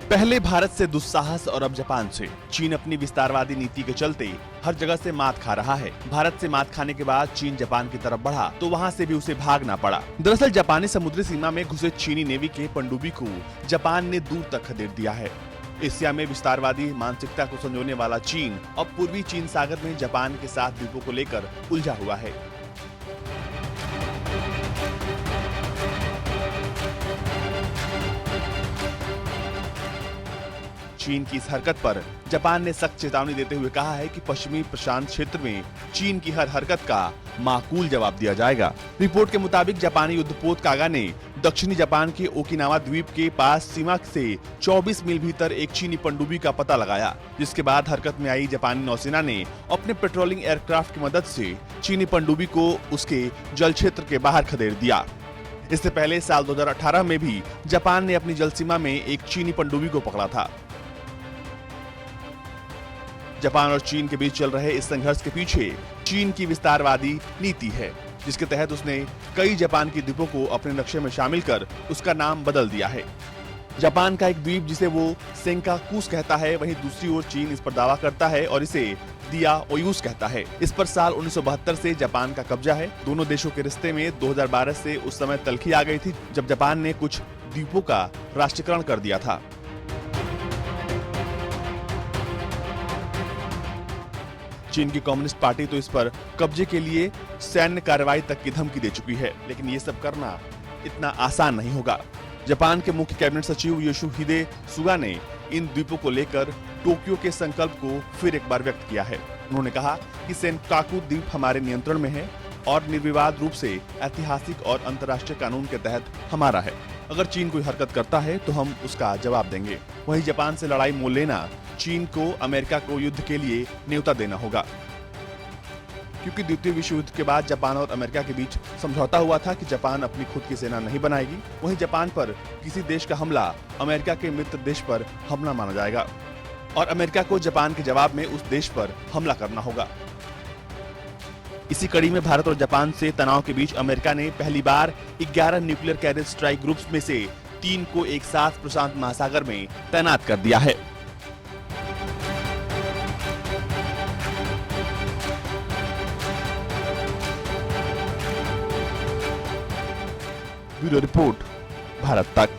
पहले भारत से दुस्साहस और अब जापान से। चीन अपनी विस्तारवादी नीति के चलते हर जगह से मात खा रहा है। भारत से मात खाने के बाद चीन जापान की तरफ बढ़ा तो वहां से भी उसे भागना पड़ा। दरअसल जापानी समुद्री सीमा में घुसे चीनी नेवी के पनडुब्बी को जापान ने दूर तक खदेड़ दिया है। एशिया में विस्तारवादी मानसिकता को संजोने वाला चीन अब पूर्वी चीन सागर में जापान के साथ द्वीपों को लेकर उलझा हुआ है। चीन की इस हरकत पर जापान ने सख्त चेतावनी देते हुए कहा है कि पश्चिमी प्रशांत क्षेत्र में चीन की हर हरकत का माकूल जवाब दिया जाएगा। रिपोर्ट के मुताबिक जापानी युद्धपोत कागा ने दक्षिणी जापान के ओकिनावा द्वीप के पास सीमा से 24 मील भीतर एक चीनी पनडुब्बी का पता लगाया, जिसके बाद हरकत में आई जापानी नौसेना ने अपने पेट्रोलिंग एयरक्राफ्ट की मदद से चीनी पनडुब्बी को उसके जल क्षेत्र के बाहर खदेड़ दिया। इससे पहले साल 2018 में भी जापान ने अपनी जल सीमा में एक चीनी पनडुब्बी को पकड़ा था। जापान और चीन के बीच चल रहे इस संघर्ष के पीछे चीन की विस्तारवादी नीति है, जिसके तहत उसने कई जापान की द्वीपों को अपने नक्शे में शामिल कर उसका नाम बदल दिया है। जापान का एक द्वीप जिसे वो सेंकाकूस कहता है, वहीं दूसरी ओर चीन इस पर दावा करता है और इसे दियाओयुस कहता है। इस पर साल 1972 से जापान का कब्जा है। दोनों देशों के रिश्ते में 2012 से उस समय तल्खी आ गई थी, जब जापान ने कुछ द्वीपों का राष्ट्रीयकरण कर दिया था। चीन की कम्युनिस्ट पार्टी तो इस पर कब्जे के लिए सैन्य कार्रवाई तक की धमकी दे चुकी है, लेकिन ये सब करना इतना आसान नहीं होगा। जापान के मुख्य कैबिनेट सचिव योशिहिदे सुगा ने इन द्वीपों को लेकर टोक्यो के संकल्प को फिर एक बार व्यक्त किया है। उन्होंने कहा कि सेंकाकू द्वीप हमारे नियंत्रण में है और निर्विवाद रूप से ऐतिहासिक और अंतर्राष्ट्रीय कानून के तहत हमारा है। अगर चीन कोई हरकत करता है तो हम उसका जवाब देंगे। वहीं जापान से लड़ाई मोल लेना चीन को अमेरिका को युद्ध के लिए न्योता देना होगा, क्योंकि द्वितीय विश्व युद्ध के बाद जापान और अमेरिका के बीच समझौता हुआ था कि जापान अपनी खुद की सेना नहीं बनाएगी। वहीं जापान पर किसी देश का हमला अमेरिका के मित्र देश पर हमला माना जाएगा और अमेरिका को जापान के जवाब में उस देश पर हमला करना होगा। इसी कड़ी में भारत और जापान से तनाव के बीच अमेरिका ने पहली बार 11 न्यूक्लियर कैरियर स्ट्राइक ग्रुप्स में से 3 को एक साथ प्रशांत महासागर में तैनात कर दिया है। ब्यूरो रिपोर्ट, भारत तक।